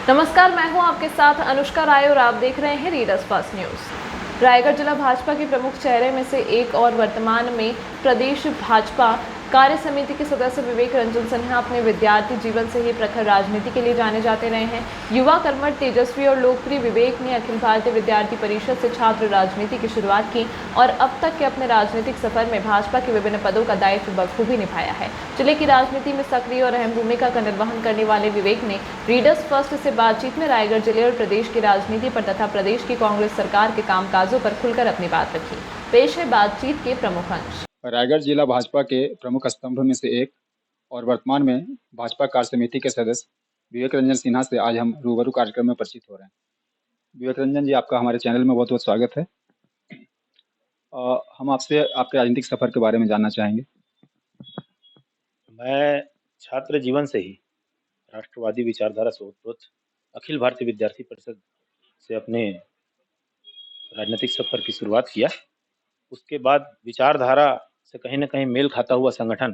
नमस्कार, मैं हूं आपके साथ अनुष्का राय और आप देख रहे हैं रीडर्स फर्स्ट न्यूज। रायगढ़ जिला भाजपा के प्रमुख चेहरे में से एक और वर्तमान में प्रदेश भाजपा कार्य समिति के सदस्य विवेक रंजन सिन्हा अपने विद्यार्थी जीवन से ही प्रखर राजनीति के लिए जाने जाते रहे हैं। युवा कर्मठ, तेजस्वी और लोकप्रिय विवेक ने अखिल भारतीय विद्यार्थी परिषद से छात्र राजनीति की शुरुआत की और अब तक के अपने राजनीतिक सफर में भाजपा के विभिन्न पदों का दायित्व बखूबी निभाया है। जिले की राजनीति में सक्रिय और अहम भूमिका का निर्वहन करने वाले विवेक ने रीडर्स फर्स्ट से बातचीत में रायगढ़ जिले और प्रदेश की राजनीति पर तथा प्रदेश की कांग्रेस सरकार के कामकाजों पर खुलकर अपनी बात रखी। पेश है बातचीत के प्रमुख अंश। रायगढ़ जिला भाजपा के प्रमुख स्तंभ में से एक और वर्तमान में भाजपा कार्य समिति के सदस्य विवेक रंजन सिन्हा से आज हम रूबरू कार्यक्रम में परिचित हो रहे हैं। विवेक रंजन जी, आपका हमारे चैनल में बहुत बहुत स्वागत है। हम आपसे आपके राजनीतिक सफर के बारे में जानना चाहेंगे। मैं छात्र जीवन से ही राष्ट्रवादी विचारधारा से ओतप्रोत अखिल भारतीय विद्यार्थी परिषद से अपने राजनीतिक सफर की शुरुआत किया। उसके बाद विचारधारा से कहीं न कहीं मेल खाता हुआ संगठन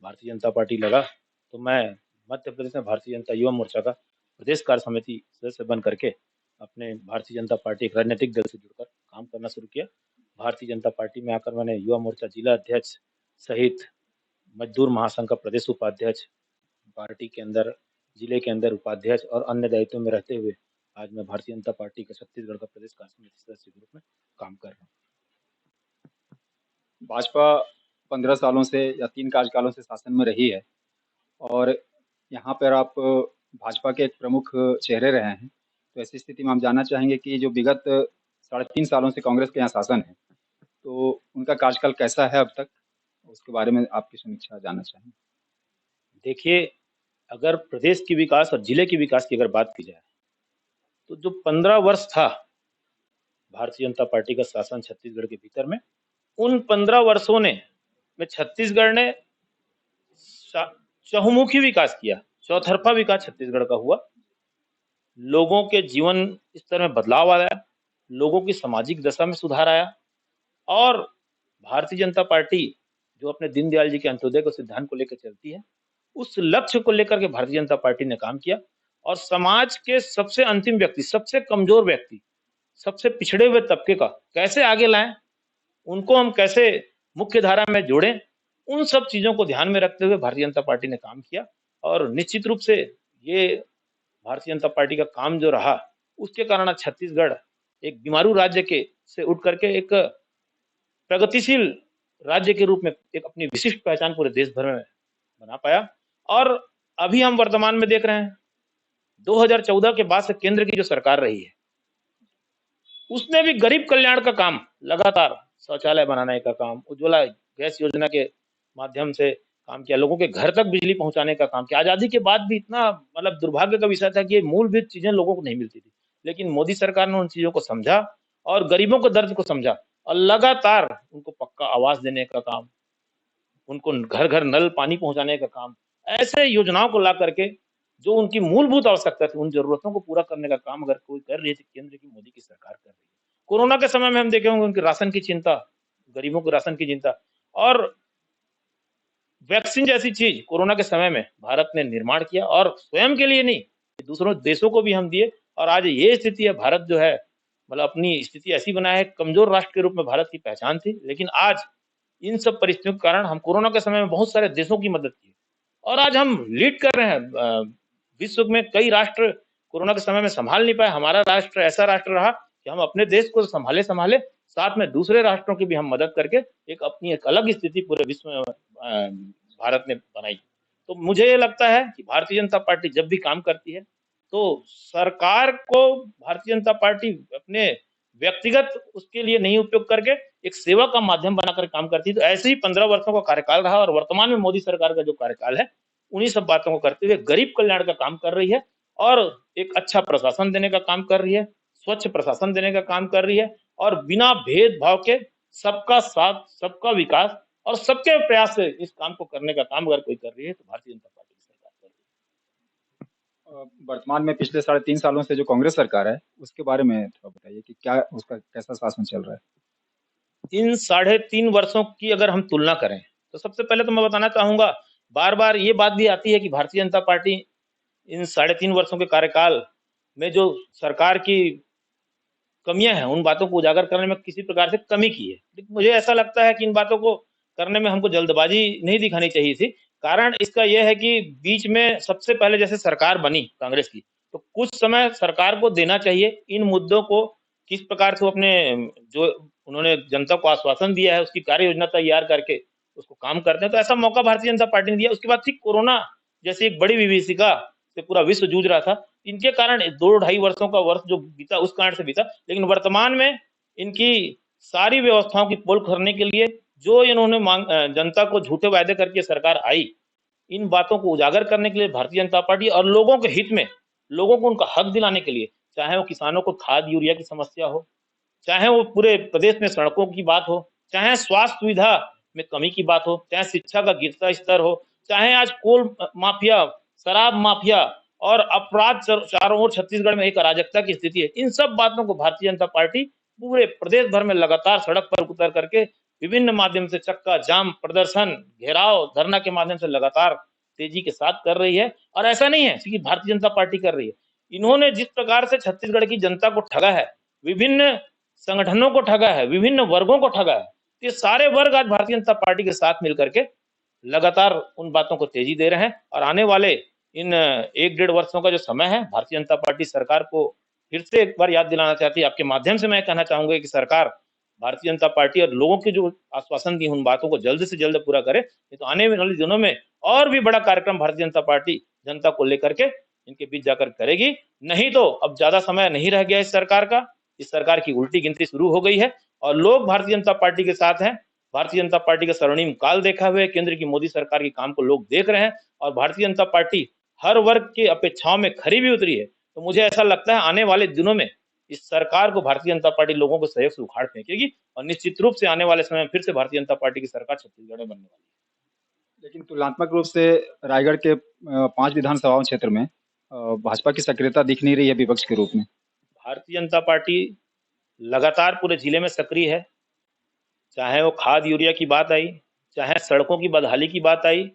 भारतीय जनता पार्टी लगा, तो मैं मध्य प्रदेश में भारतीय जनता युवा मोर्चा का प्रदेश कार्य समिति सदस्य बन करके अपने भारतीय जनता पार्टी एक राजनीतिक दल से जुड़कर काम करना शुरू किया। भारतीय जनता पार्टी में आकर मैंने युवा मोर्चा जिला अध्यक्ष सहित मजदूर महासंघ का प्रदेश उपाध्यक्ष, पार्टी के अंदर जिले के अंदर उपाध्यक्ष और अन्य दायित्वों में रहते हुए आज मैं भारतीय जनता पार्टी का छत्तीसगढ़ का प्रदेश कार्य समिति सदस्य के रूप में काम कर रहा हूँ। भाजपा 15 सालों से या 3 कार्यकालों से शासन में रही है और यहाँ पर आप भाजपा के एक प्रमुख चेहरे रहे हैं, तो ऐसी स्थिति में हम जानना चाहेंगे कि जो विगत 3.5 सालों से कांग्रेस के यहाँ शासन है, तो उनका कार्यकाल कैसा है अब तक, उसके बारे में आपकी समीक्षा जानना चाहेंगे। देखिए, अगर प्रदेश की विकास और जिले की विकास की अगर बात की जाए तो जो 15 वर्ष था भारतीय जनता पार्टी का शासन छत्तीसगढ़ के भीतर में, उन 15 वर्षों में छत्तीसगढ़ ने चहुमुखी विकास किया। चौतरफा विकास छत्तीसगढ़ का हुआ। लोगों के जीवन स्तर में बदलाव आया, लोगों की सामाजिक दशा में सुधार आया और भारतीय जनता पार्टी जो अपने दीनदयाल जी के अंत्योदय के सिद्धांत को लेकर चलती है, उस लक्ष्य को लेकर के भारतीय जनता पार्टी ने काम किया और समाज के सबसे अंतिम व्यक्ति, सबसे कमजोर व्यक्ति, सबसे पिछड़े हुए तबके का कैसे आगे लाएं, उनको हम कैसे मुख्य धारा में जोड़ें, उन सब चीजों को ध्यान में रखते हुए भारतीय जनता पार्टी ने काम किया। और निश्चित रूप से ये भारतीय जनता पार्टी का काम जो रहा, उसके कारण छत्तीसगढ़ एक बीमारू राज्य के से उठ करके एक प्रगतिशील राज्य के रूप में एक अपनी विशिष्ट पहचान पूरे देश भर में बना पाया। और अभी हम वर्तमान में देख रहे हैं 2014 के बाद से केंद्र की जो सरकार रही है, उसने भी गरीब कल्याण का काम लगातार, शौचालय बनाने का काम, उज्ज्वला गैस योजना के माध्यम से काम किया, लोगों के घर तक बिजली पहुंचाने का काम किया। आजादी के बाद भी इतना दुर्भाग्य का विषय था कि ये मूलभूत चीजें लोगों को नहीं मिलती थी, लेकिन मोदी सरकार ने उन चीजों को समझा और गरीबों के दर्द को समझा और लगातार उनको पक्का आवास देने का काम, उनको घर घर नल पानी पहुंचाने का काम, ऐसे योजनाओं को ला करके जो उनकी मूलभूत आवश्यकता थी, उन जरूरतों को पूरा करने का काम अगर कोई कर रही थी, केंद्र की मोदी की सरकार कर रही है। कोरोना के समय में हम देखे होंगे उनके राशन की चिंता, गरीबों के राशन की चिंता और वैक्सीन जैसी चीज कोरोना के समय में भारत ने निर्माण किया और स्वयं के लिए नहीं, दूसरों देशों को भी हम दिए। और आज ये स्थिति है, भारत जो है अपनी स्थिति ऐसी बनाया है, कमजोर राष्ट्र के रूप में भारत की पहचान थी, लेकिन आज इन सब परिस्थितियों के कारण हम कोरोना के समय में बहुत सारे देशों की मदद की और आज हम लीड कर रहे हैं। विश्व में कई राष्ट्र कोरोना के समय में संभाल नहीं पाए, हमारा राष्ट्र ऐसा राष्ट्र रहा कि हम अपने देश को संभाले, साथ में दूसरे राष्ट्रों की भी हम मदद करके एक अपनी एक अलग स्थिति पूरे विश्व में भारत ने बनाई। तो मुझे ये लगता है कि भारतीय जनता पार्टी जब भी काम करती है तो सरकार को भारतीय जनता पार्टी अपने व्यक्तिगत उसके लिए नहीं उपयोग करके एक सेवा का माध्यम बनाकर काम करती है। तो ऐसे ही 15 वर्षों का कार्यकाल रहा और वर्तमान में मोदी सरकार का जो कार्यकाल है, उन्हीं सब बातों को करते हुए गरीब कल्याण का काम कर रही है और एक अच्छा प्रशासन देने का काम कर रही है, स्वच्छ प्रशासन देने का काम कर रही है और बिना भेदभाव के सबका साथ, सबका विकास और सबके प्रयास से इस काम को करने का काम अगर कोई कर रही है तो भारतीय जनता पार्टी की सरकार कर रही है। वर्तमान में पिछले 3.5 सालों से जो कांग्रेस सरकार है, उसके बारे में थोड़ा बताइए कि क्या उसका कैसा शासन चल रहा है। इन 3.5 वर्षों की अगर हम तुलना करें तो सबसे पहले तो मैं बताना चाहूंगा, बार बार ये बात भी आती है कि भारतीय जनता पार्टी इन 3.5 वर्षों के कार्यकाल में जो सरकार की कमियां हैं, उन बातों को उजागर करने में किसी प्रकार से कमी की है। लेकिन मुझे ऐसा लगता है कि इन बातों को करने में हमको जल्दबाजी नहीं दिखानी चाहिए थी। कारण इसका यह है कि बीच में सबसे पहले जैसे सरकार बनी कांग्रेस की, तो कुछ समय सरकार को देना चाहिए इन मुद्दों को किस प्रकार से वो अपने जो उन्होंने जनता को आश्वासन दिया है उसकी कार्य योजना तैयार करके उसको काम करते हैं। तो ऐसा मौका भारतीय जनता पार्टी ने दिया। उसके बाद ठीक कोरोना जैसी एक बड़ी विभीषिका से पूरा विश्व जूझ रहा था। इनके कारण 2 ढाई वर्षों का वर्ष जो बीता उस कारण से बीता, लेकिन वर्तमान में इनकी सारी व्यवस्थाओं की पोल करने के लिए जो इन्होंने जनता को झूठे वायदे करके सरकार आई, इन बातों को उजागर करने के लिए भारतीय जनता पार्टी और लोगों के हित में, लोगों को उनका हक दिलाने के लिए, चाहे वो किसानों को खाद यूरिया की समस्या हो, चाहे वो पूरे प्रदेश में सड़कों की बात हो, चाहे स्वास्थ्य सुविधा में कमी की बात हो, चाहे शिक्षा का गिरता स्तर हो, चाहे आज कोल माफिया, शराब माफिया और अपराध चारों ओर छत्तीसगढ़ में एक अराजकता की स्थिति है। इन सब बातों को भारतीय जनता पार्टी पूरे प्रदेश भर में लगातार सड़क पर उतर करके विभिन्न माध्यम से चक्का जाम, प्रदर्शन, घेराव, धरना के माध्यम से लगातार तेजी के साथ कर रही है। और ऐसा नहीं है कि भारतीय जनता पार्टी कर रही है, इन्होंने जिस प्रकार से छत्तीसगढ़ की जनता को ठगा है, विभिन्न संगठनों को ठगा है, विभिन्न वर्गों को ठगा है, ये सारे वर्ग आज भारतीय जनता पार्टी के साथ मिलकर के लगातार उन बातों को तेजी दे रहे हैं। और आने वाले इन 1 डेढ़ वर्षों का जो समय है, भारतीय जनता पार्टी सरकार को फिर से एक बार याद दिलाना चाहती है। आपके माध्यम से मैं कहना चाहूंगा कि सरकार, भारतीय जनता पार्टी और लोगों के जो आश्वासन दी उन बातों को जल्द से जल्द पूरा करे। नहीं तो आने वाले दिनों में और भी बड़ा कार्यक्रम भारतीय जनता पार्टी जनता को लेकर के इनके बीच जाकर करेगी। नहीं तो अब ज्यादा समय नहीं रह गया इस सरकार का, इस सरकार की उल्टी गिनती शुरू हो गई है और लोग भारतीय जनता पार्टी के साथ हैं। भारतीय जनता पार्टी का स्वर्णिम काल देखा हुआ है, केंद्र की मोदी सरकार के काम को लोग देख रहे हैं और भारतीय जनता पार्टी हर वर्ग की अपेक्षाओं में खरी भी उतरी है। तो मुझे ऐसा लगता है आने वाले दिनों में इस सरकार को भारतीय जनता पार्टी लोगों को सहयोग से उखाड़ फेंकेगी और निश्चित रूप से आने वाले समय में फिर से भारतीय जनता पार्टी की सरकार छत्तीसगढ़ में बनने वाली है। लेकिन तुलनात्मक रूप से रायगढ़ के 5 विधानसभाओं क्षेत्र में भाजपा की सक्रियता दिख नहीं रही है विपक्ष के रूप में। भारतीय जनता पार्टी लगातार पूरे जिले में सक्रिय है, चाहे वो खाद यूरिया की बात आई, चाहे सड़कों की बदहाली की बात आई,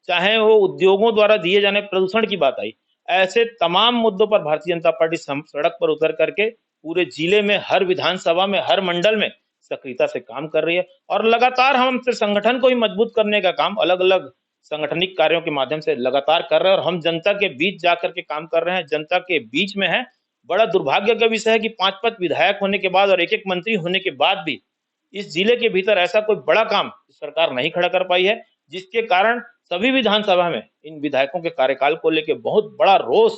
चाहे वो उद्योगों द्वारा दिए जाने प्रदूषण की बात आई। ऐसे तमाम मुद्दों पर भारतीय जनता पार्टी सड़क पर उतर करके पूरे जिले में, हर विधानसभा में, हर मंडल में सक्रियता से काम कर रही है और लगातार हम संगठन को ही मजबूत करने का काम अलग अलग संगठनिक कार्यों के माध्यम से लगातार कर रहे हैं और हम जनता के बीच जाकर के काम कर रहे हैं, जनता के बीच में है। बड़ा दुर्भाग्य का विषय है कि 5 विधायक होने के बाद और एक मंत्री होने के बाद भी इस जिले के भीतर ऐसा कोई बड़ा काम सरकार नहीं खड़ा कर पाई है, जिसके कारण सभी विधानसभा में इन विधायकों के कार्यकाल को लेकर बहुत बड़ा रोष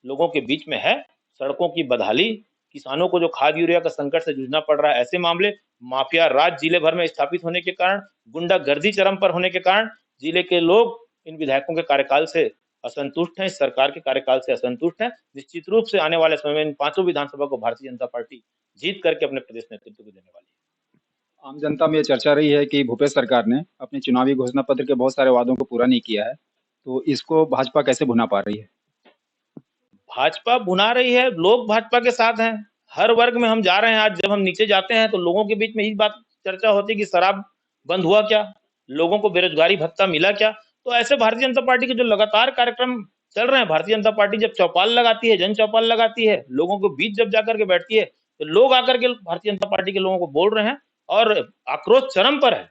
लोगों के बीच में है। सड़कों की बदहाली, किसानों को जो खाद यूरिया का संकट से जूझना पड़ रहा है, ऐसे मामले, माफिया राज जिले भर में स्थापित होने के कारण, गुंडागर्दी चरम पर होने के कारण जिले के लोग इन विधायकों के कार्यकाल से असंतुष्ट हैं, इस सरकार के कार्यकाल से असंतुष्ट हैं। निश्चित रूप से आने वाले समय में इन 5 विधानसभा को भारतीय जनता पार्टी जीत करके अपने प्रदेश नेतृत्व को देने वाली है। आम जनता में ये चर्चा रही है कि भूपेश सरकार ने अपने चुनावी घोषणा पत्र के बहुत सारे वादों को पूरा नहीं किया है, तो इसको भाजपा कैसे भुना पा रही है? भाजपा भुना रही है, लोग भाजपा के साथ हैं, हर वर्ग में हम जा रहे हैं। आज जब हम नीचे जाते हैं तो लोगों के बीच में यही बात चर्चा होती है कि शराब बंद हुआ क्या, लोगों को बेरोजगारी भत्ता मिला क्या। तो ऐसे भारतीय जनता पार्टी के जो लगातार कार्यक्रम चल रहे हैं, भारतीय जनता पार्टी जब चौपाल लगाती है, जन चौपाल लगाती है, लोगों के बीच जब जाकर के बैठती है, तो लोग आकर के भारतीय जनता पार्टी के लोगों को बोल रहे हैं और आक्रोश चरम पर है,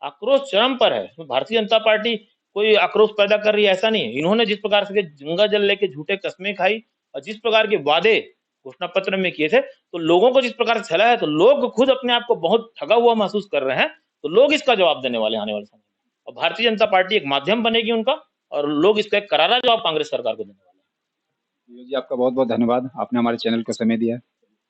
आक्रोश चरम पर है। भारतीय जनता पार्टी कोई आक्रोश पैदा कर रही है ऐसा नहीं है। इन्होंने जिस प्रकार से गंगा जल लेके झूठे कस्में खाई और जिस प्रकार के वादे घोषणा पत्र में किए थे, तो लोगों को जिस प्रकार से चला है, तो लोग खुद अपने आप को बहुत ठगा हुआ महसूस कर रहे हैं। तो लोग इसका जवाब देने वाले आने वाले समय में और भारतीय जनता पार्टी एक माध्यम बनेगी उनका और लोग इसका एक करारा जवाब कांग्रेस सरकार को देने वाले हैं। जी, आपका बहुत बहुत धन्यवाद, आपने हमारे चैनल को समय दिया।